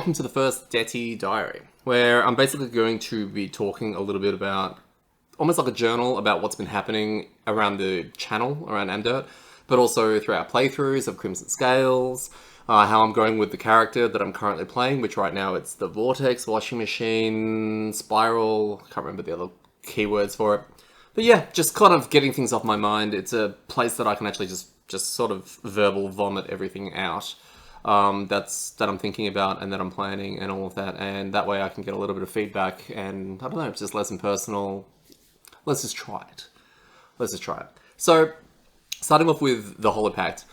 welcome to the first Detty diary, where I'm basically going to be talking a little bit about, almost like a journal about what's been happening around the channel, around amDirt, but also throughout playthroughs of Crimson Scales, how I'm going with the character that I'm currently playing, which right now it's the Vortex, Washing Machine, Spiral, can't remember the other keywords for it. But yeah, just kind of getting things off my mind. It's a place that I can actually just sort of verbal vomit everything out. That I'm thinking about and that I'm planning and all of that, and that way I can get a little bit of feedback, and I don't know, it's just less impersonal. Let's just try it. So, starting off with the Hollowpact.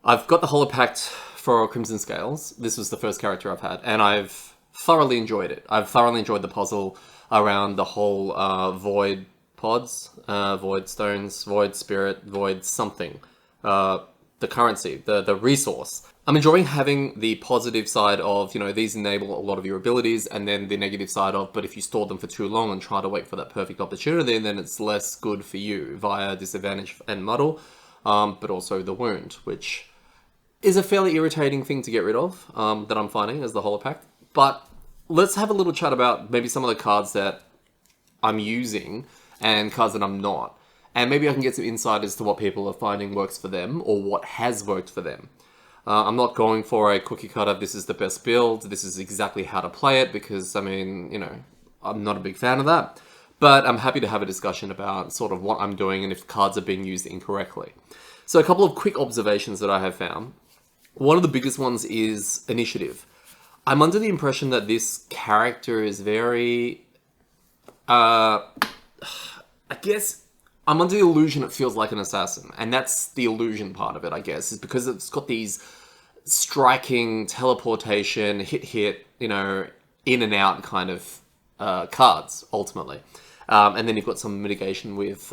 I've got the Hollowpact for Crimson Scales. This was the first character I've had, and I've thoroughly enjoyed it. I've thoroughly enjoyed the puzzle around the whole void pods, void stones, void spirit, void something. The currency, the resource. I'm enjoying having the positive side of, these enable a lot of your abilities, and then the negative side of, but if you store them for too long and try to wait for that perfect opportunity, then it's less good for you via disadvantage and muddle, but also the wound, which is a fairly irritating thing to get rid of, that I'm finding as the Hollowpact. But let's have a little chat about maybe some of the cards that I'm using and cards that I'm not. And maybe I can get some insight as to what people are finding works for them, or what has worked for them. I'm not going for a cookie cutter, this is the best build, this is exactly how to play it, because, I'm not a big fan of that. But I'm happy to have a discussion about sort of what I'm doing and if cards are being used incorrectly. So a couple of quick observations that I have found. One of the biggest ones is initiative. I'm under the impression that this character is very... I guess... I'm under the illusion it feels like an assassin, and that's the illusion part of it, I guess, is because it's got these striking teleportation, hit, in and out kind of cards, ultimately. And then you've got some mitigation with,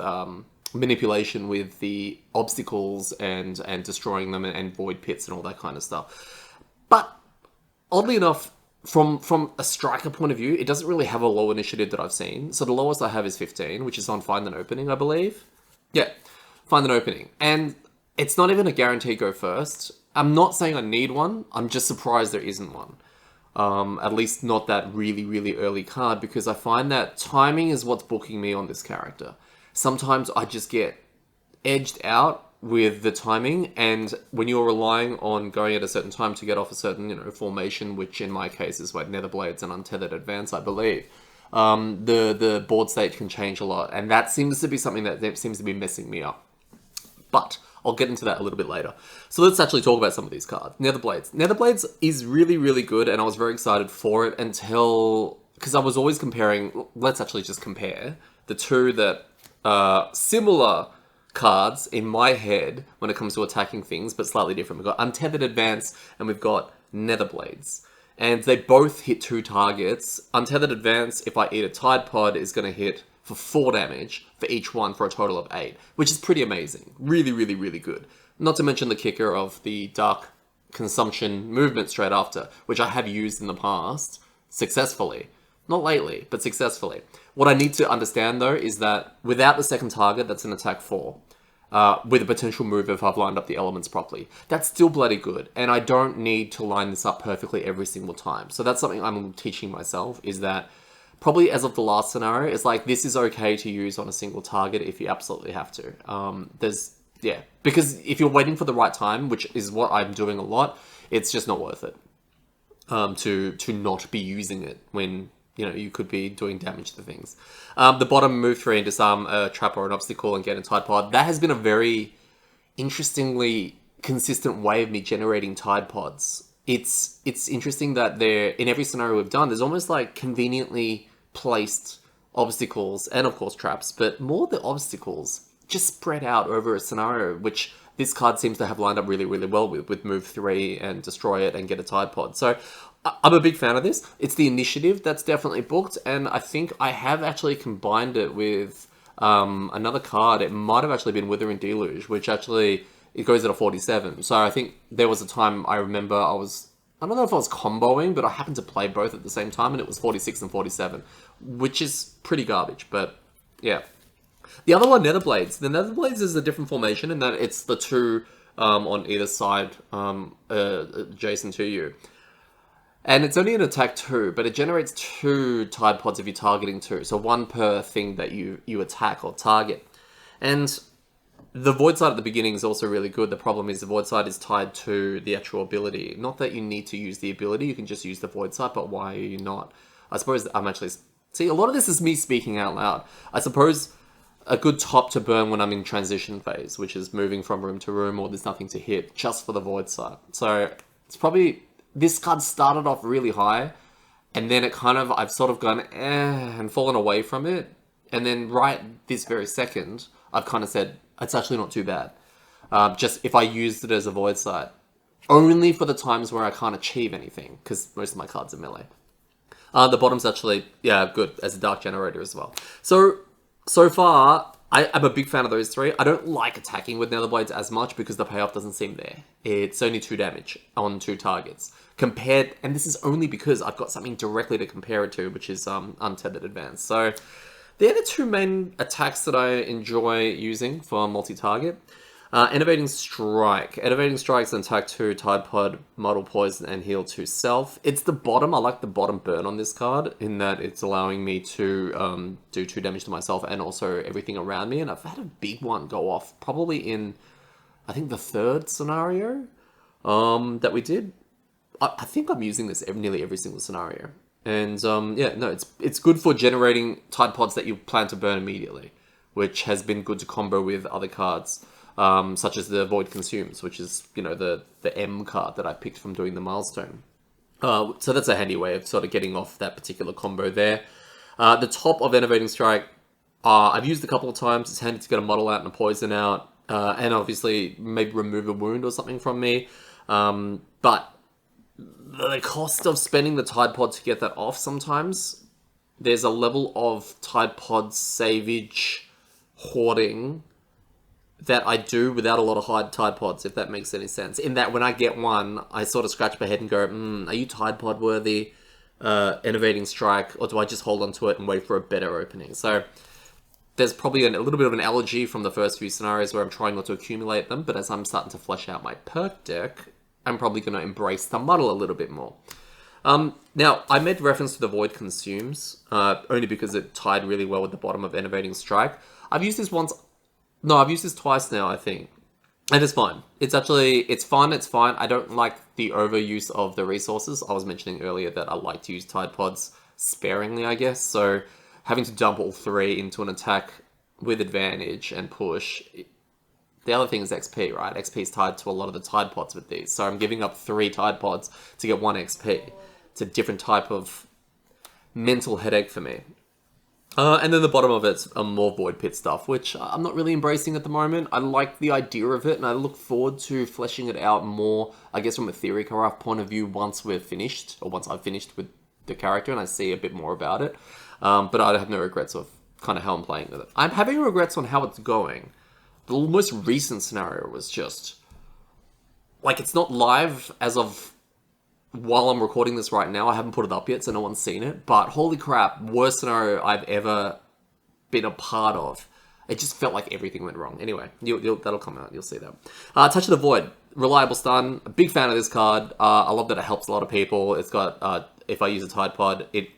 manipulation with the obstacles and destroying them and void pits and all that kind of stuff. But, oddly enough, from a striker point of view, it doesn't really have a low initiative that I've seen. So the lowest I have is 15, which is on Find an Opening, I believe. Yeah, Find an Opening. And it's not even a guarantee go first. I'm not saying I need one. I'm just surprised there isn't one. At least not that really, really early card, because I find that timing is what's booking me on this character. Sometimes I just get edged out with the timing, and when you're relying on going at a certain time to get off a certain, formation, which in my case is like Netherblades and Untethered Advance, I believe, the board state can change a lot, and that seems to be something that seems to be messing me up. But I'll get into that a little bit later. So let's actually talk about some of these cards. Netherblades. Netherblades is really, really good, and I was very excited for it until... because I was always comparing... Let's actually just compare the two that are similar cards in my head when it comes to attacking things, but slightly different. We've got Untethered Advance and we've got Netherblades. And they both hit 2 targets. Untethered Advance, if I eat a Tide Pod, is going to hit for 4 damage for each one for a total of 8, which is pretty amazing. Really, really, really good. Not to mention the kicker of the Dark Consumption movement straight after, which I have used in the past successfully. Not lately, but successfully. What I need to understand, though, is that without the second target, that's an attack 4. With a potential move if I've lined up the elements properly. That's still bloody good, and I don't need to line this up perfectly every single time. So that's something I'm teaching myself, is that probably as of the last scenario, it's like, this is okay to use on a single target if you absolutely have to. Because if you're waiting for the right time, which is what I'm doing a lot, it's just not worth it to not be using it when... you could be doing damage to things. The bottom, move 3 and disarm a trap or an obstacle and get a Tide Pod. That has been a very interestingly consistent way of me generating Tide Pods. It's interesting that they're, in every scenario we've done, there's almost like conveniently placed obstacles and of course traps, but more the obstacles just spread out over a scenario, which this card seems to have lined up really, really well with move 3 and destroy it and get a Tide Pod. So I'm a big fan of this. It's the initiative that's definitely booked, and I think I have actually combined it with another card. It might have actually been Withering Deluge, which actually, it goes at a 47. So I think there was a time I remember I don't know if I was comboing, but I happened to play both at the same time, and it was 46 and 47, which is pretty garbage, but yeah. The other one, Netherblades. The Netherblades is a different formation in that it's the 2 on either side adjacent to you. And it's only an attack 2, but it generates 2 Tide Pods if you're targeting 2. So 1 per thing that you attack or target. And the Void Sight at the beginning is also really good. The problem is the Void Sight is tied to the actual ability. Not that you need to use the ability, you can just use the Void Sight, but why are you not? I suppose I'm actually... See, a lot of this is me speaking out loud. I suppose a good top to burn when I'm in transition phase, which is moving from room to room or there's nothing to hit, just for the Void Sight. So it's probably... This card started off really high, and then I've sort of gone and fallen away from it. And then right this very second, I've kind of said, it's actually not too bad. Just if I used it as a Void Sight. Only for the times where I can't achieve anything, because most of my cards are melee. The bottom's actually, good as a Dark Generator as well. So far, I'm a big fan of those 3. I don't like attacking with Netherblades as much because the payoff doesn't seem there. It's only 2 damage on 2 targets. And this is only because I've got something directly to compare it to, which is Untethered Advance. So they're the 2 main attacks that I enjoy using for multi-target. Innovating Strike. Innovating Strike's an attack 2, Tide Pod, Model Poison, and heal 2 self. It's the bottom. I like the bottom burn on this card in that it's allowing me to do 2 damage to myself and also everything around me. And I've had a big one go off probably in, I think, the 3rd scenario that we did. I think I'm using this nearly every single scenario. And it's good for generating Tide Pods that you plan to burn immediately, which has been good to combo with other cards. Such as the Void Consumes, which is, the M card that I picked from doing the milestone. So that's a handy way of sort of getting off that particular combo there. The top of Innovating Strike, I've used a couple of times. It's handy to get a model out and a poison out, and obviously maybe remove a wound or something from me. But the cost of spending the Tide Pod to get that off sometimes, there's a level of Tide Pod savage hoarding that I do without a lot of hide Tide Pods, if that makes any sense. In that when I get one, I sort of scratch my head and go, are you Tide Pod worthy? Innovating Strike, or do I just hold on to it and wait for a better opening? So there's probably a little bit of an allergy from the first few scenarios where I'm trying not to accumulate them, but as I'm starting to flesh out my perk deck, I'm probably going to embrace the muddle a little bit more. Now, I made reference to the Void Consumes, only because it tied really well with the bottom of Innovating Strike. I've used this once... No, I've used this twice now, I think. And it's fine. It's fun, it's fine. I don't like the overuse of the resources. I was mentioning earlier that I like to use Tide Pods sparingly, I guess. So having to dump all 3 into an attack with advantage and push... The other thing is XP, right? XP is tied to a lot of the Tide Pods with these. So I'm giving up 3 Tide Pods to get 1 XP. It's a different type of mental headache for me. And then the bottom of it's more Void Pit stuff, which I'm not really embracing at the moment. I like the idea of it, and I look forward to fleshing it out more, I guess from a theory craft point of view, once we're finished, or once I've finished with the character and I see a bit more about it. But I have no regrets of kind of how I'm playing with it. I'm having regrets on how it's going. The most recent scenario was just... Like, it's not live as of... While I'm recording this right now, I haven't put it up yet, so no one's seen it. But holy crap, worst scenario I've ever been a part of. It just felt like everything went wrong. Anyway, that'll come out. You'll see that. Touch of the Void. Reliable stun. A big fan of this card. I love that it helps a lot of people. It's got, if I use a Tide Pod, it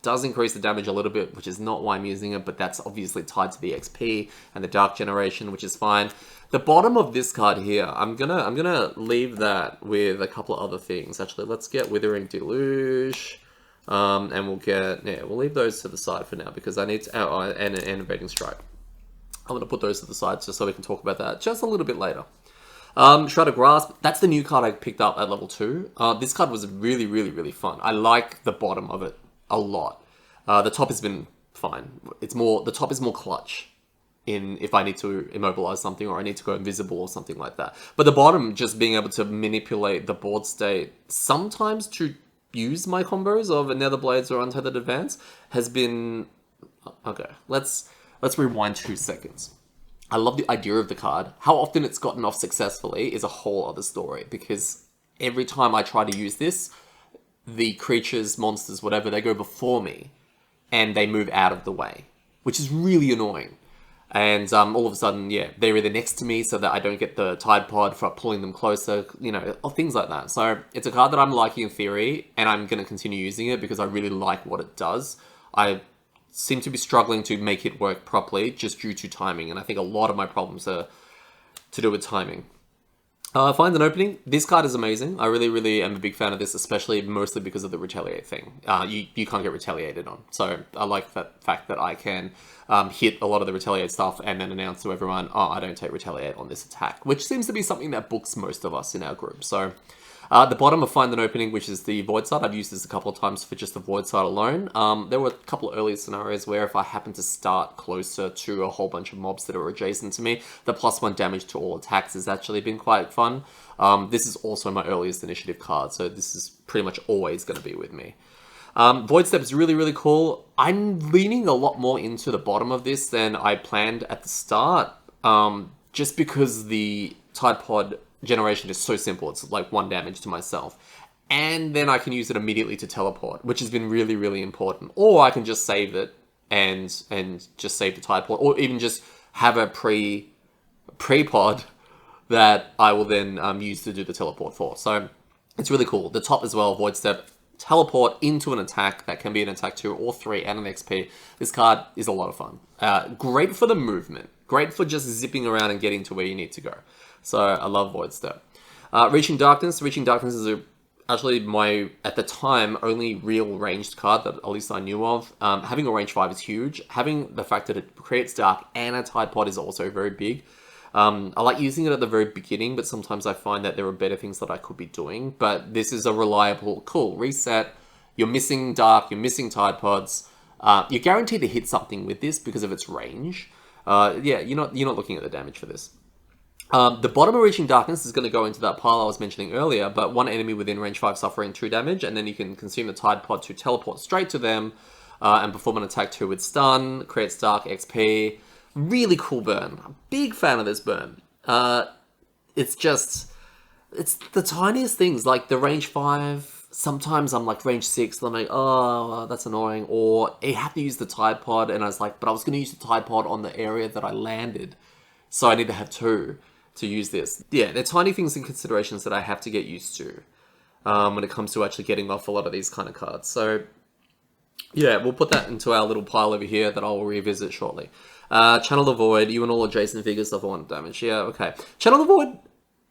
does increase the damage a little bit, which is not why I'm using it, but that's obviously tied to the XP and the Dark Generation, which is fine. The bottom of this card here, I'm gonna leave that with a couple of other things. Actually, let's get Withering Deluge, and we'll leave those to the side for now because I need to, and an Innovating Strike. I'm gonna put those to the side just so we can talk about that just a little bit later. Shroud of Grasp, that's the new card I picked up at level 2. This card was really, really, really fun. I like the bottom of it a lot. The top has been fine. The top is more clutch in if I need to immobilize something or I need to go invisible or something like that. But the bottom, just being able to manipulate the board state, sometimes to use my combos of Nether Blades or Untethered Advance, has been... Okay, let's rewind 2 seconds. I love the idea of the card. How often it's gotten off successfully is a whole other story, because every time I try to use this, the creatures, monsters, whatever, they go before me, and they move out of the way, which is really annoying. And all of a sudden, yeah, they're either next to me so that I don't get the Tide Pod for pulling them closer, or things like that. So it's a card that I'm liking in theory, and I'm going to continue using it because I really like what it does. I seem to be struggling to make it work properly just due to timing, and I think a lot of my problems are to do with timing. Find an opening. This card is amazing. I really, really am a big fan of this, especially mostly because of the retaliate thing. You can't get retaliated on. So I like that fact that I can hit a lot of the retaliate stuff and then announce to everyone, oh, I don't take retaliate on this attack, which seems to be something that books most of us in our group. So the bottom of Find an Opening, which is the Void side. I've used this a couple of times for just the Void side alone. There were a couple of earlier scenarios where if I happened to start closer to a whole bunch of mobs that are adjacent to me, the +1 damage to all attacks has actually been quite fun. This is also my earliest initiative card, so this is pretty much always going to be with me. Void Step is really, really cool. I'm leaning a lot more into the bottom of this than I planned at the start, just because the Tide Pod generation is so simple. It's like 1 damage to myself. And then I can use it immediately to teleport, which has been really, really important. Or I can just save it and just save the Tide Pod, or even just have a pre-pod that I will then use to do the teleport for. So it's really cool. The top as well, Void Step, teleport into an attack that can be an attack 2 or 3 and an XP. This card is a lot of fun. Great for the movement. Great for just zipping around and getting to where you need to go. So I love Void Step. Reaching Darkness. Reaching Darkness is actually my, at the time, only real ranged card that at least I knew of. Having a range 5 is huge. Having the fact that it creates dark and a Tide Pod is also very big. I like using it at the very beginning, but sometimes I find that there are better things that I could be doing. But this is a reliable, cool reset. You're missing dark, you're missing Tide Pods. You're guaranteed to hit something with this because of its range. Yeah, you're not looking at the damage for this. The bottom of Reaching Darkness is going to go into that pile I was mentioning earlier, but one enemy within range 5 suffering 2 damage, and then you can consume the Tide Pod to teleport straight to them and perform an attack 2 with stun, creates dark XP. Really cool burn. I'm a big fan of this burn. It's the tiniest things, like the range 5. Sometimes I'm like range 6, and I'm like, oh, that's annoying. Or I have to use the Tide Pod, and I was like, but I was going to use the Tide Pod on the area that I landed. So I need to have 2 to use this. Yeah, they're tiny things and considerations that I have to get used to when it comes to actually getting off a lot of these kind of cards. So yeah, we'll put that into our little pile over here that I'll revisit shortly. Channel the Void, you and all adjacent figures suffer 1 damage. Yeah, okay. Channel the Void,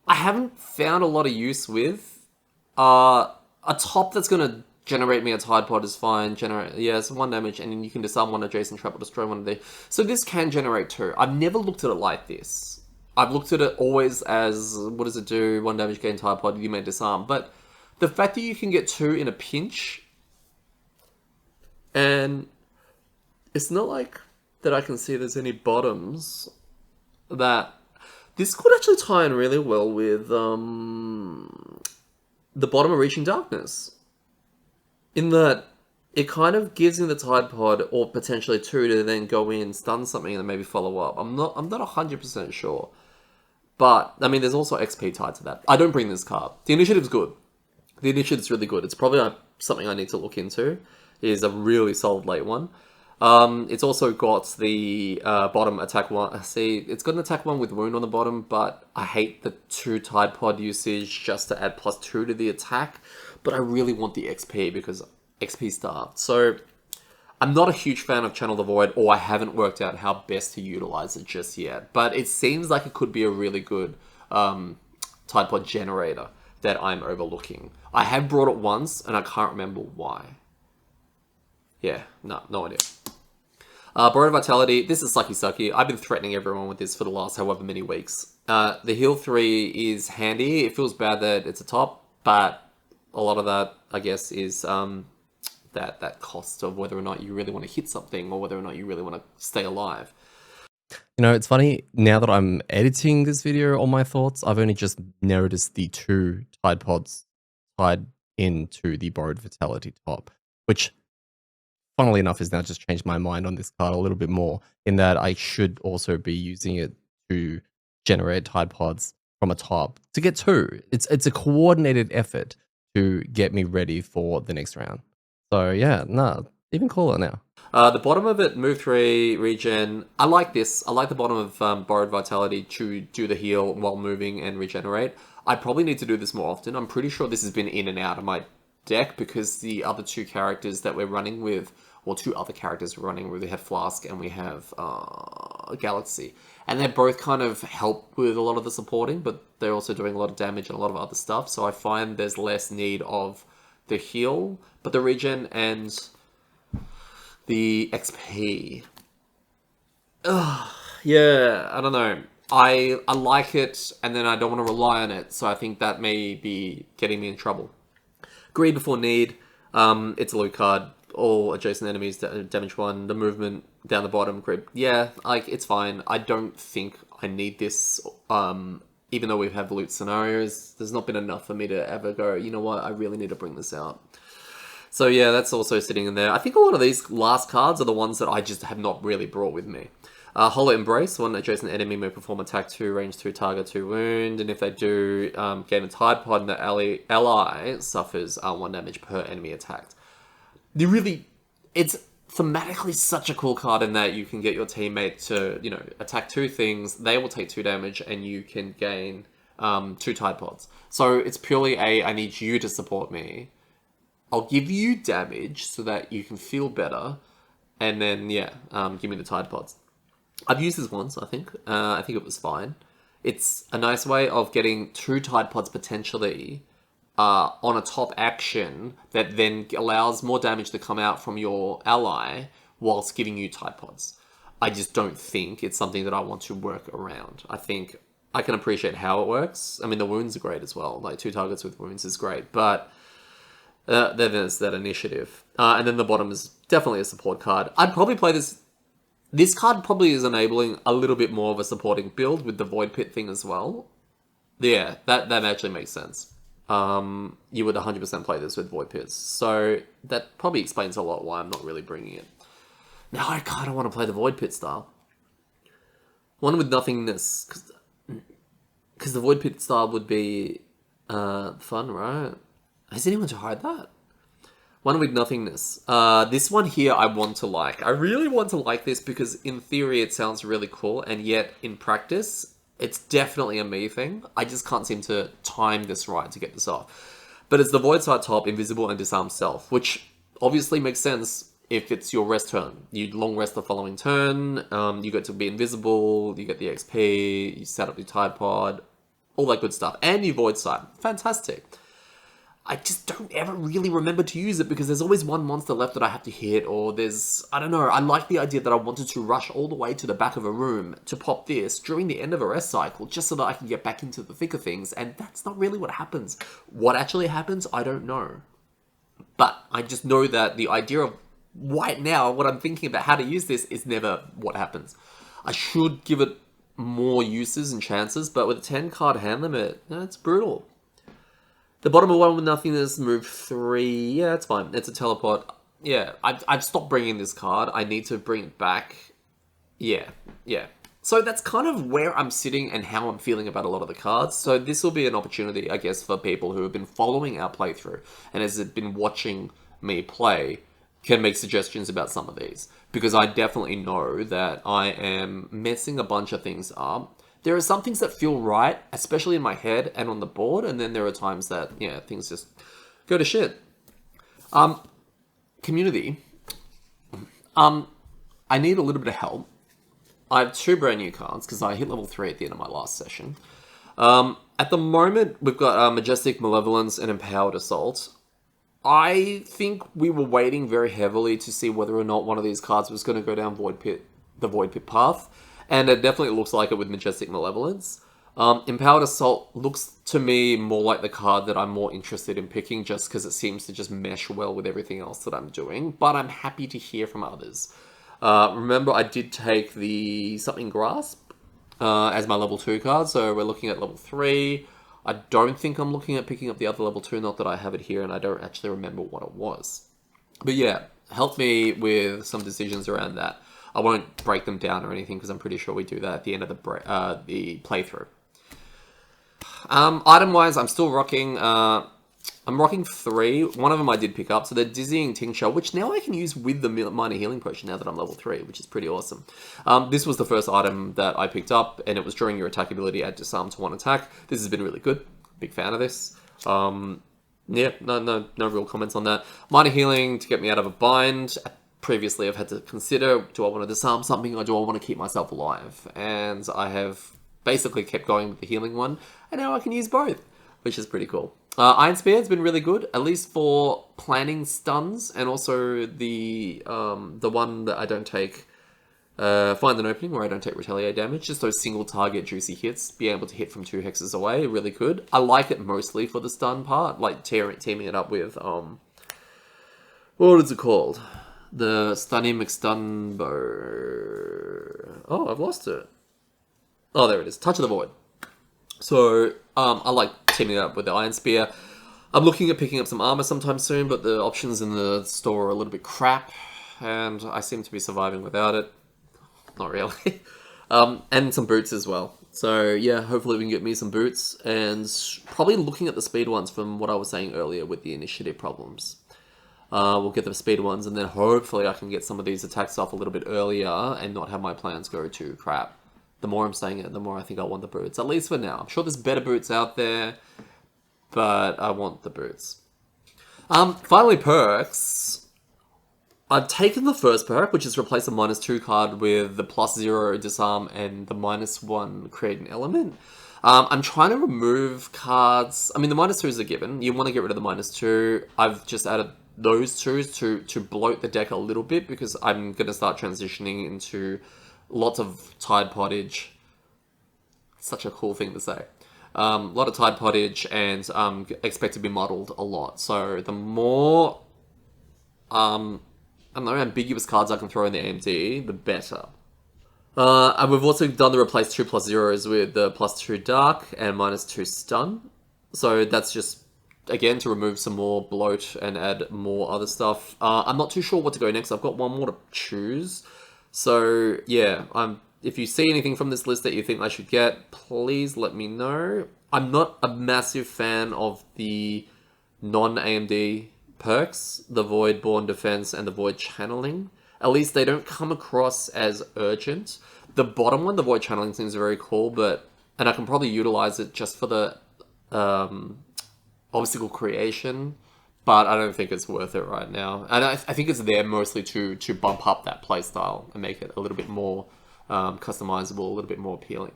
I haven't found a lot of use with. A top that's going to generate me a Tide Pod is fine. Yeah, it's 1 damage, and then you can disarm 1 adjacent trap or destroy 1 of the... So this can generate 2. I've never looked at it like this. I've looked at it always as, what does it do? 1 damage gain Tide Pod, you may disarm. But the fact that you can get 2 in a pinch, and it's not like that I can see there's any bottoms that... This could actually tie in really well with the bottom of Reaching Darkness. In that it kind of gives me the Tide Pod, or potentially 2 to then go in, stun something, and then maybe follow up. I'm not 100% sure. But, I mean, there's also XP tied to that. I don't bring this card. The initiative's good. The initiative's really good. It's probably something I need to look into. It is a really solid late one. It's also got the bottom attack 1. See, it's got an attack 1 with wound on the bottom, but I hate the 2 Tide Pod usage just to add +2 to the attack. But I really want the XP because XP starved. So I'm not a huge fan of Channel the Void, or I haven't worked out how best to utilize it just yet. But it seems like it could be a really good Tide Pod generator that I'm overlooking. I have brought it once, and I can't remember why. Yeah, no idea. Borrowed Vitality. This is sucky. I've been threatening everyone with this for the last however many weeks. The heal 3 is handy. It feels bad that it's a top, but a lot of that, I guess, is that cost of whether or not you really want to hit something or whether or not you really want to stay alive. You know, it's funny, now that I'm editing this video on my thoughts, I've only just noticed the 2 Tide Pods tied into the Borrowed Vitality top, which, funnily enough, has now just changed my mind on this card a little bit more, in that I should also be using it to generate Tide Pods from a top to get 2. It's a coordinated effort to get me ready for the next round. So yeah, no, Even cooler now. The bottom of it, move 3, regen. I like this. I like the bottom of Borrowed Vitality to do the heal while moving and regenerate. I probably need to do this more often. I'm pretty sure this has been in and out of my deck because the other two characters that we're running with, or two other characters we're running with, we have Flask and we have Galaxy. And they both kind of help with a lot of the supporting, but they're also doing a lot of damage and a lot of other stuff. So I find there's less need of the heal, but the regen and the XP. Yeah, I don't know. I like it, and then I don't want to rely on it, so I think that may be getting me in trouble. Greed before need. It's a loot card. All adjacent enemies damage 1. The movement down the bottom. Greed. Yeah, like, it's fine. I don't think I need this. Even though we have loot scenarios, there's not been enough for me to ever go, you know what, I really need to bring this out. So yeah, that's also sitting in there. I think a lot of these last cards are the ones that I just have not really brought with me. Hollow Embrace, one adjacent enemy may perform attack 2, range 2, target 2, wound, and if they do, gain a Tide Pod and the ally suffers 1 damage per enemy attacked. It's thematically such a cool card in that you can get your teammate to, you know, attack 2 things, they will take 2 damage, and you can gain 2 Tide Pods. So it's purely I need you to support me. I'll give you damage so that you can feel better, and then, yeah, give me the Tide Pods. I've used this once, I think. I think it was fine. It's a nice way of getting 2 Tide Pods potentially on a top action that then allows more damage to come out from your ally whilst giving you Tide Pods. I just don't think it's something that I want to work around. I think I can appreciate how it works. I mean, the wounds are great as well. Like, 2 targets with wounds is great, but then there's that initiative. And then the bottom is definitely a support card. I'd probably play this. This card probably is enabling a little bit more of a supporting build with the Void Pit thing as well. Yeah, that actually makes sense. You would 100% play this with Void Pits. So that probably explains a lot why I'm not really bringing it. Now I kind of want to play the Void Pit style. One with nothingness. Because the Void Pit style would be fun, right? Has anyone tried that? One with nothingness. This one here I want to like. I really want to like this because in theory it sounds really cool, and yet in practice it's definitely a me thing. I just can't seem to time this right to get this off. But it's the Void Side top, Invisible and Disarm Self, which obviously makes sense if it's your rest turn. You long rest the following turn, you get to be invisible, you get the XP, you set up your Tide Pod, all that good stuff. And you Void Side. Fantastic. I just don't ever really remember to use it because there's always one monster left that I have to hit, or there's, I don't know, I like the idea that I wanted to rush all the way to the back of a room to pop this during the end of a rest cycle just so that I can get back into the thick of things, and that's not really what happens. What actually happens, I don't know. But I just know that the idea of right now, what I'm thinking about how to use this is never what happens. I should give it more uses and chances, but with a 10 card hand limit, it's brutal. The bottom of one with nothingness, move 3. Yeah, it's fine. It's a teleport. Yeah, I've stopped bringing this card. I need to bring it back. Yeah. So that's kind of where I'm sitting and how I'm feeling about a lot of the cards. So this will be an opportunity, I guess, for people who have been following our playthrough and has been watching me play can make suggestions about some of these. Because I definitely know that I am messing a bunch of things up. There are some things that feel right, especially in my head and on the board, and then there are times that, yeah, things just go to shit. Community. I need a little bit of help. I have 2 brand new cards, because I hit level 3 at the end of my last session. At the moment, we've got Majestic Malevolence and Empowered Assault. I think we were waiting very heavily to see whether or not one of these cards was going to go down the Void Pit path. And it definitely looks like it with Majestic Malevolence. Empowered Assault looks to me more like the card that I'm more interested in picking just because it seems to just mesh well with everything else that I'm doing. But I'm happy to hear from others. Remember, I did take the Something Grasp as my level 2 card. So we're looking at level 3. I don't think I'm looking at picking up the other level 2. Not that I have it here and I don't actually remember what it was. But yeah, help me with some decisions around that. I won't break them down or anything because I'm pretty sure we do that at the end of the playthrough. Item-wise, I'm still rocking I'm rocking 3. One of them I did pick up. So the Dizzying Tincture, which now I can use with the Minor Healing Potion now that I'm level 3, which is pretty awesome. This was the first item that I picked up, and it was during your attack ability add disarm to 1 attack. This has been really good. Big fan of this. Yeah, no real comments on that. Minor Healing to get me out of a bind. Previously, I've had to consider, do I want to disarm something or do I want to keep myself alive? And I have basically kept going with the healing one, and now I can use both, which is pretty cool. Iron Spear has been really good, at least for planning stuns, and also the one that I don't take, Find an Opening, where I don't take retaliate damage. Just those single target juicy hits, being able to hit from 2 hexes away, really good. I like it mostly for the stun part, like teaming it up with, what is it called? The Stunny McStunbo. Oh, I've lost it. Oh, there it is. Touch of the Void. So, I like teaming it up with the Iron Spear. I'm looking at picking up some armor sometime soon, but the options in the store are a little bit crap, and I seem to be surviving without it. Not really. And some boots as well. So, yeah, hopefully we can get me some boots, and probably looking at the speed ones from what I was saying earlier with the initiative problems. We'll get the speed ones, and then hopefully I can get some of these attacks off a little bit earlier and not have my plans go to crap. The more I'm saying it, the more I think I want the boots. At least for now. I'm sure there's better boots out there, but I want the boots. Finally, perks. I've taken the first perk, which is replace a -2 card with the +0 disarm and the -1 create an element. I'm trying to remove cards. I mean, the -2 is a given. You want to get rid of the -2. I've just added those two to bloat the deck a little bit because I'm going to start transitioning into lots of Tide Pottage. Such a cool thing to say. A lot of Tide Pottage and expect to be muddled a lot. So the more, I don't know, ambiguous cards I can throw in the AMD, the better. And we've also done the replace 2 +0s with the +2 Dark and -2 Stun. So that's just, again, to remove some more bloat and add more other stuff. I'm not too sure what to go next. I've got one more to choose. So, yeah, if you see anything from this list that you think I should get, please let me know. I'm not a massive fan of the non-AMD perks, the Voidborn Defense and the Void Channeling. At least they don't come across as urgent. The bottom one, the Void Channeling, seems very cool, and I can probably utilize it just for the obstacle creation, but I don't think it's worth it right now. And I think it's there mostly to bump up that playstyle and make it a little bit more customizable, a little bit more appealing.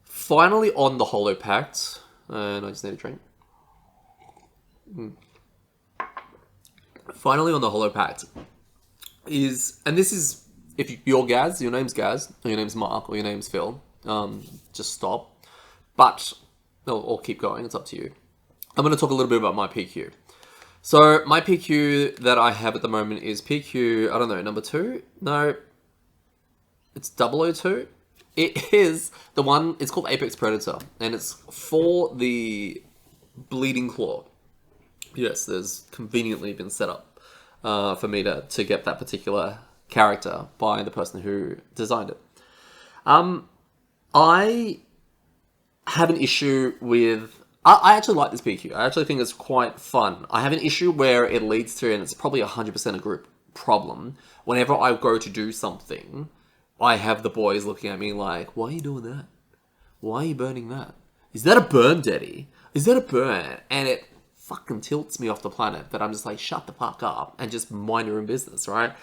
Finally, on the Hollowpact, and I just need a drink. Finally, on the Hollowpact and this is, if you're Gaz, your name's Gaz, or your name's Mark, or your name's Phil, just stop. But or keep going, it's up to you. I'm going to talk a little bit about my PQ. So my PQ that I have at the moment is PQ, I don't know, number 2? No, it's 002. It is the one, it's called Apex Predator, and it's for the Bleeding Claw. Yes, there's conveniently been set up for me to get that particular character by the person who designed it. I have an issue with... I actually like this PQ. I actually think it's quite fun. I have an issue where it leads to, and it's probably 100% a group problem, whenever I go to do something, I have the boys looking at me like, why are you doing that? Why are you burning that? Is that a burn, Detty? Is that a burn? And it fucking tilts me off the planet that I'm just like, shut the fuck up and just mind your own business, right?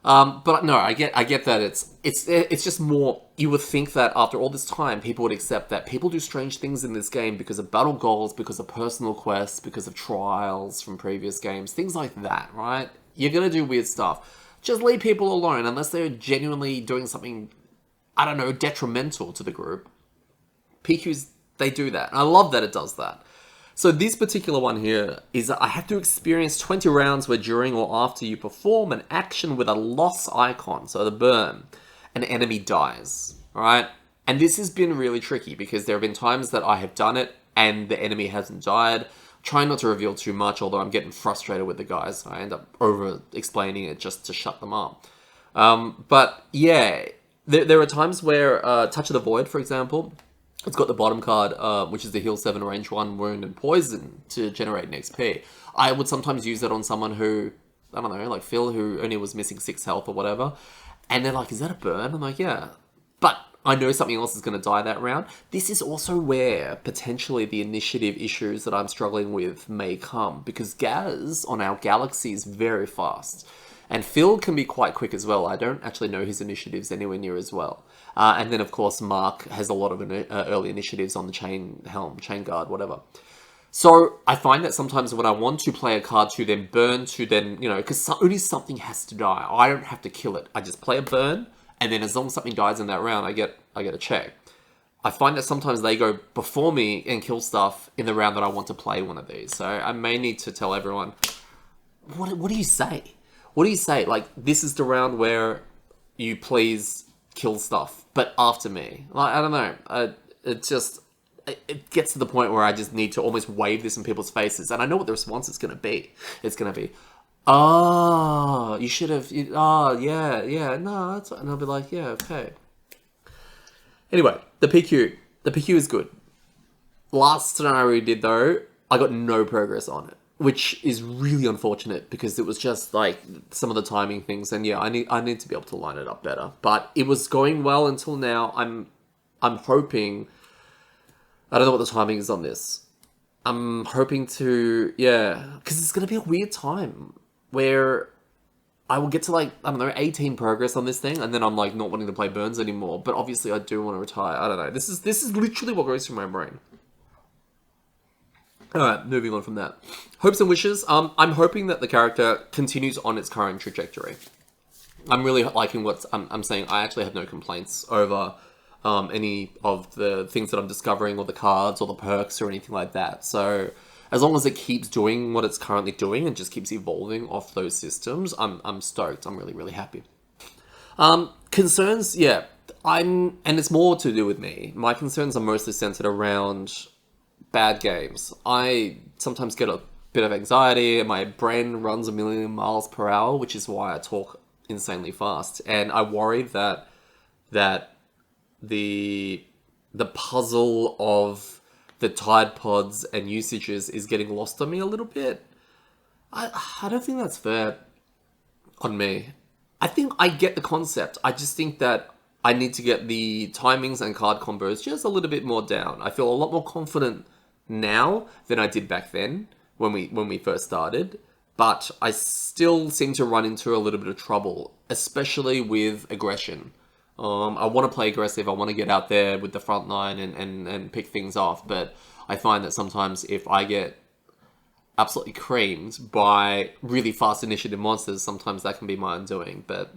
But no, I get that it's just more, you would think that after all this time, people would accept that people do strange things in this game because of battle goals, because of personal quests, because of trials from previous games, things like that, right? You're gonna do weird stuff. Just leave people alone unless they're genuinely doing something, I don't know, detrimental to the group. PQs, they do that. And I love that it does that. So this particular one here is I have to experience 20 rounds where during or after you perform an action with a loss icon, so the burn, an enemy dies, alright? And this has been really tricky because there have been times that I have done it and the enemy hasn't died. Trying not to reveal too much, although I'm getting frustrated with the guys. I end up over-explaining it just to shut them up. But yeah, there are times where Touch of the Void, for example, It's got the bottom card, which is the heal 7 range 1 wound and poison to generate an XP. I would sometimes use that on someone who, I don't know, like Phil, who only was missing 6 health or whatever. And they're like, is that a burn? I'm like, yeah. But I know something else is going to die that round. This is also where potentially the initiative issues that I'm struggling with may come. Because Gaz on our Galaxy is very fast. And Phil can be quite quick as well. I don't actually know his initiatives anywhere near as well. And then, of course, Mark has a lot of early initiatives on the chain helm, chain guard, whatever. So I find that sometimes when I want to play a card to then burn to then, because only something has to die. I don't have to kill it. I just play a burn, and then as long as something dies in that round, I get a check. I find that sometimes they go before me and kill stuff in the round that I want to play one of these. So I may need to tell everyone, what do you say? What do you say? Like, this is the round where you please kill stuff, but after me. Like, I don't know. It gets to the point where I just need to almost wave this in people's faces, and I know what the response is going to be. It's going to be, oh, you should have, yeah, no, that's, and I'll be like, yeah, okay. Anyway, the PQ is good. Last scenario we did though, I got no progress on it, which is really unfortunate because it was just like some of the timing things, and yeah, I need to be able to line it up better. But it was going well until now. I'm hoping. I don't know what the timing is on this. I'm hoping to, because it's going to be a weird time where I will get to like, I don't know, 18 progress on this thing, and then I'm like not wanting to play Burns anymore. But obviously I do want to retire. I don't know. This is literally what goes through my brain. Alright, moving on from that. Hopes and wishes. I'm hoping that the character continues on its current trajectory. I'm really liking what I'm saying. I actually have no complaints over any of the things that I'm discovering, or the cards, or the perks, or anything like that. So as long as it keeps doing what it's currently doing and just keeps evolving off those systems, I'm stoked. I'm really, really happy. Concerns, yeah. And it's more to do with me. My concerns are mostly centered around bad games. I sometimes get a bit of anxiety, and my brain runs a million miles per hour, which is why I talk insanely fast. And I worry that the puzzle of the Tide Pods and usages is getting lost on me a little bit. I don't think that's fair on me. I think I get the concept. I just think that I need to get the timings and card combos just a little bit more down. I feel a lot more confident now than I did back then when we first started. But I still seem to run into a little bit of trouble, especially with aggression. I want to play aggressive. I want to get out there with the front line and pick things off. But I find that sometimes if I get absolutely creamed by really fast initiative monsters, sometimes that can be my undoing. But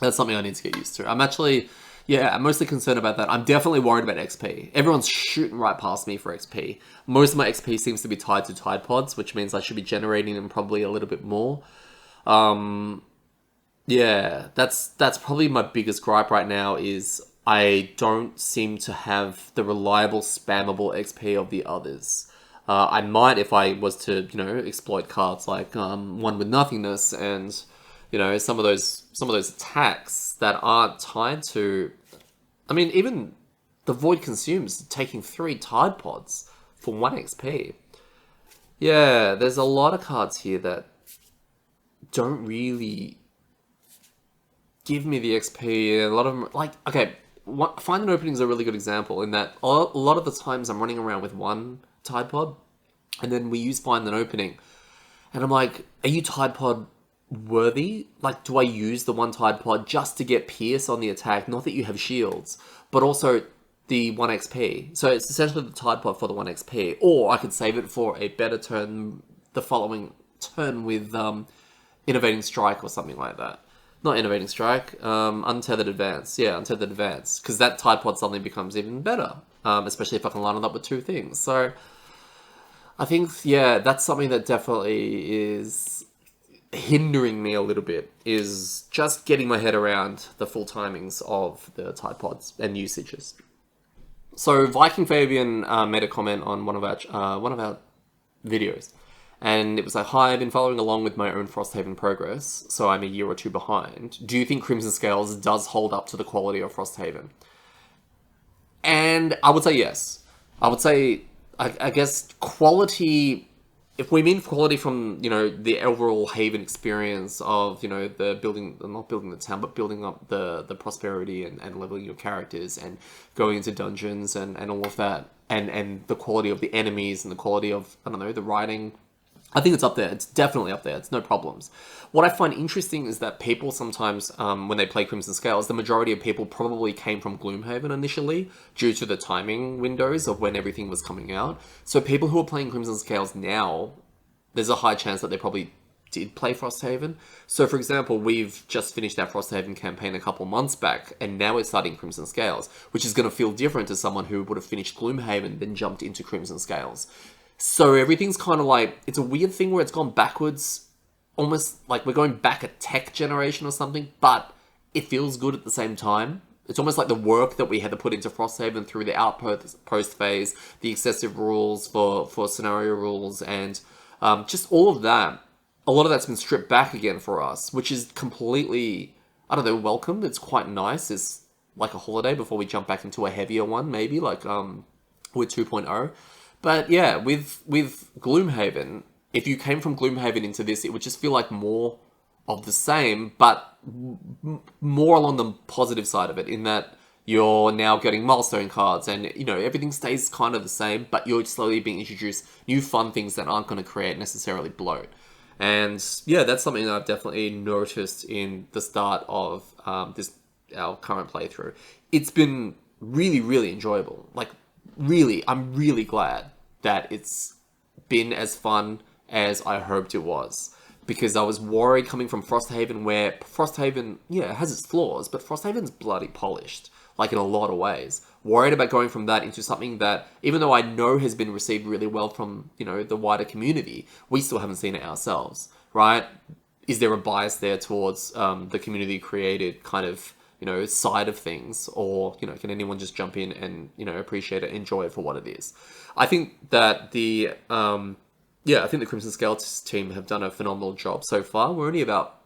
that's something I need to get used to. I'm mostly concerned about that. I'm definitely worried about XP. Everyone's shooting right past me for XP. Most of my XP seems to be tied to Tide Pods, which means I should be generating them probably a little bit more. Yeah, that's probably my biggest gripe right now is I don't seem to have the reliable spammable XP of the others. I might if I was to, exploit cards like One with Nothingness and, some of those attacks that aren't tied to. I mean, even the Void Consumes taking 3 Tide Pods for 1 XP. Yeah, there's a lot of cards here that don't really give me the XP. A lot of them, like, okay, Find an Opening is a really good example in that a lot of the times I'm running around with 1 Tide Pod, and then we use Find an Opening, and I'm like, are you Tide Pod worthy? Like, do I use the 1 Tide Pod just to get Pierce on the attack? Not that you have shields, but also the 1 XP. So it's essentially the Tide Pod for the 1 XP, or I could save it for a better turn the following turn with Innovating Strike or something like that. Not Innovating Strike, Untethered Advance. Yeah, Untethered Advance. Because that Tide Pod suddenly becomes even better. Especially if I can line it up with 2 things. So, I think, that's something that definitely is hindering me a little bit. Is just getting my head around the full timings of the Tide Pods and usages. So, Viking Fabian made a comment on one of our videos. And it was like, hi, I've been following along with my own Frosthaven progress, so I'm a year or 2 behind. Do you think Crimson Scales does hold up to the quality of Frosthaven? And I would say yes. I would say, I guess, quality. If we mean quality from, the overall Haven experience of, the building, not building the town, but building up the prosperity and leveling your characters and going into dungeons and all of that, and the quality of the enemies and the quality of, I don't know, the writing, I think it's up there. It's definitely up there. It's no problems. What I find interesting is that people sometimes, when they play Crimson Scales, the majority of people probably came from Gloomhaven initially due to the timing windows of when everything was coming out. So people who are playing Crimson Scales now, there's a high chance that they probably did play Frosthaven. So, for example, we've just finished our Frosthaven campaign a couple months back, and now we're starting Crimson Scales, which is going to feel different to someone who would have finished Gloomhaven, then jumped into Crimson Scales. So everything's kind of like, it's a weird thing where it's gone backwards, almost like we're going back a tech generation or something, but it feels good at the same time. It's almost like the work that we had to put into Frosthaven through the outpost phase, the excessive rules for scenario rules, and just all of that. A lot of that's been stripped back again for us, which is completely, I don't know, welcome. It's quite nice. It's like a holiday before we jump back into a heavier one, maybe, like with 2.0. But yeah, with Gloomhaven, if you came from Gloomhaven into this, it would just feel like more of the same, but more along the positive side of it, in that you're now getting milestone cards and, everything stays kind of the same, but you're slowly being introduced new fun things that aren't going to create necessarily bloat. And yeah, that's something that I've definitely noticed in the start of our current playthrough. It's been really, really enjoyable. Like, really, I'm really glad that it's been as fun as I hoped it was. Because I was worried coming from Frosthaven, where Frosthaven, yeah, it has its flaws, but Frosthaven's bloody polished, like in a lot of ways. Worried about going from that into something that, even though I know has been received really well from, the wider community, we still haven't seen it ourselves, right? Is there a bias there towards the community created kind of, side of things, or, can anyone just jump in and, appreciate it, enjoy it for what it is? I think that I think the Crimson Scales team have done a phenomenal job so far. We're only about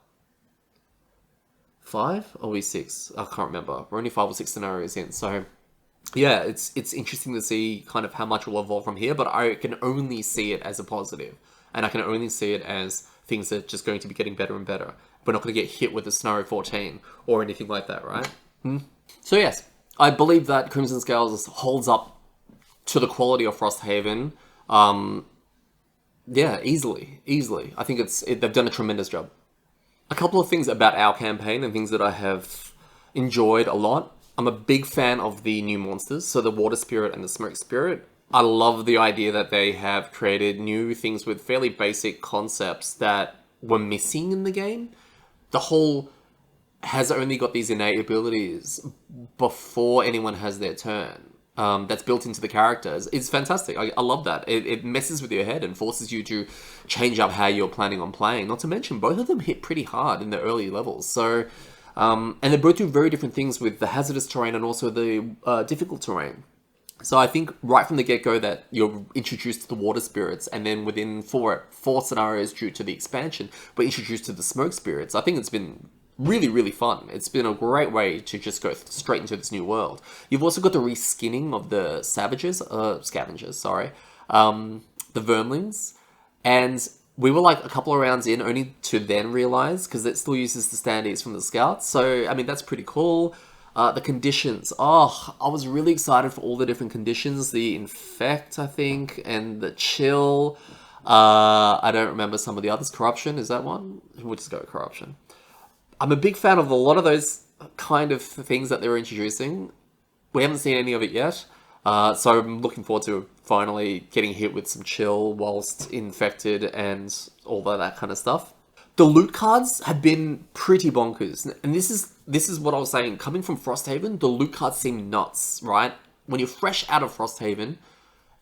5 or are we 6? I can't remember. We're only 5 or 6 scenarios in, so yeah, it's interesting to see kind of how much will evolve from here, but I can only see it as a positive, and I can only see it as things that are just going to be getting better and better. We're not going to get hit with a scenario 14 or anything like that, right? So yes, I believe that Crimson Scales holds up to the quality of Frosthaven. Yeah, easily. I think they've done a tremendous job. A couple of things about our campaign and things that I have enjoyed a lot. I'm a big fan of the new monsters, so the Water Spirit and the Smoke Spirit. I love the idea that they have created new things with fairly basic concepts that were missing in the game. The whole has only got these innate abilities before anyone has their turn. That's built into the characters. It's fantastic. I love that. It messes with your head and forces you to change up how you're planning on playing. Not to mention, both of them hit pretty hard in the early levels. So, and they both do very different things with the hazardous terrain and also the difficult terrain. So I think right from the get-go that you're introduced to the water spirits, and then within four scenarios due to the expansion, we're introduced to the smoke spirits. I think it's been really, really fun. It's been a great way to just go straight into this new world. You've also got the reskinning of the scavengers, sorry, the vermlings, and we were like a couple of rounds in only to then realize, because it still uses the standees from the scouts. So, I mean, that's pretty cool. The conditions. Oh, I was really excited for all the different conditions. The infect, I think, and the chill. I don't remember some of the others. Corruption, is that one? We'll just go with corruption. I'm a big fan of a lot of those kind of things that they're introducing. We haven't seen any of it yet. So I'm looking forward to finally getting hit with some chill whilst infected and all of that kind of stuff. The loot cards have been pretty bonkers. And this is what I was saying. Coming from Frosthaven, the loot cards seem nuts, right? When you're fresh out of Frosthaven,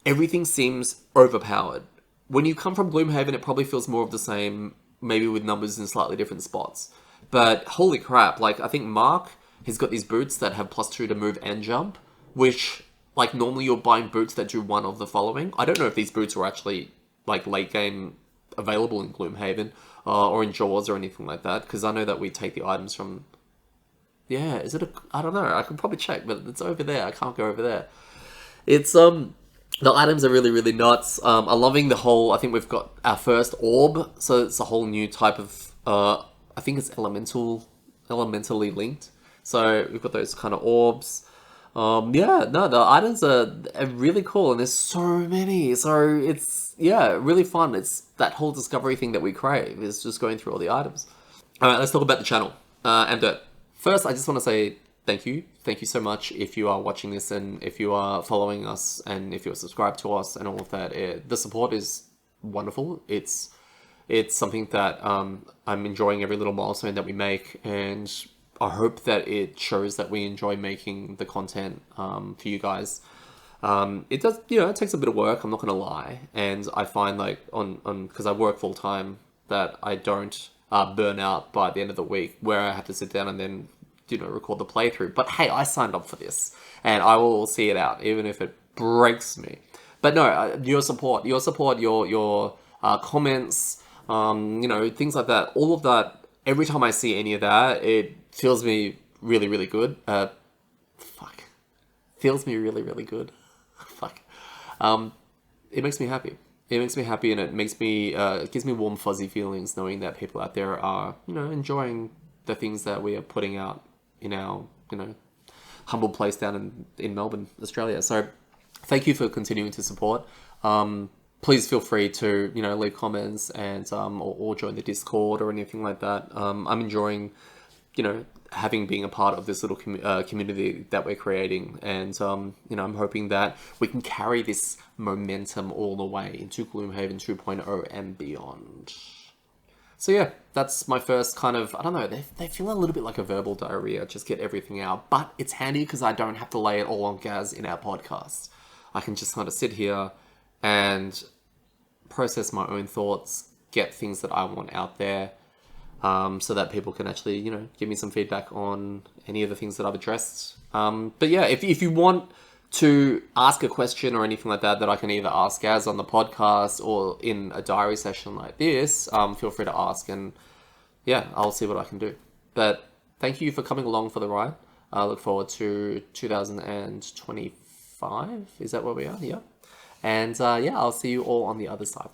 everything seems overpowered. When you come from Gloomhaven, it probably feels more of the same, maybe with numbers in slightly different spots. But holy crap, like, I think Mark has got these boots that have +2 to move and jump, which, like, normally you're buying boots that do one of the following. I don't know if these boots are actually, like, late game available in Gloomhaven, or in Jaws or anything like that, because I know that we take the items from... Yeah, is it a? I don't know. I can probably check, but it's over there. I can't go over there. It's the items are really really nuts. I'm loving the whole. I think we've got our first orb, so it's a whole new type of. I think it's elementally linked. So we've got those kind of orbs. Yeah, no, the items are really cool, and there's so many. So it's yeah, really fun. It's that whole discovery thing that we crave is just going through all the items. All right, let's talk about the channel. amDirt. First, I just want to say thank you. Thank you so much if you are watching this and if you are following us and if you're subscribed to us and all of that. The support is wonderful. It's something that I'm enjoying every little milestone that we make, and I hope that it shows that we enjoy making the content for you guys. It does, it takes a bit of work. I'm not gonna lie, and I find like on because I work full time that I don't burn out by the end of the week, where I have to sit down and then record the playthrough. But hey, I signed up for this, and I will see it out, even if it breaks me. But no, your support, your comments, things like that, all of that. Every time I see any of that, it feels me really, really good. Fuck, feels me really, really good. Fuck. It makes me happy. It makes me happy, and it gives me warm, fuzzy feelings knowing that people out there are, enjoying the things that we are putting out in our, humble place down in Melbourne, Australia. So, thank you for continuing to support. Please feel free to, leave comments and or join the Discord or anything like that. I'm enjoying, having being a part of this little community that we're creating, and I'm hoping that we can carry this momentum all the way into Gloomhaven 2.0 and beyond. So yeah, that's my first kind of, I don't know, they feel a little bit like a verbal diarrhea, just get everything out, but it's handy because I don't have to lay it all on Gaz in our podcast. I can just kind of sit here and process my own thoughts, get things that I want out there, so that people can actually, give me some feedback on any of the things that I've addressed. But yeah, if you want to ask a question or anything like that I can either ask Gaz on the podcast or in a diary session like this, feel free to ask, and yeah, I'll see what I can do. But thank you for coming along for the ride. I look forward to 2025. Is that where we are? Yeah. And yeah, I'll see you all on the other side.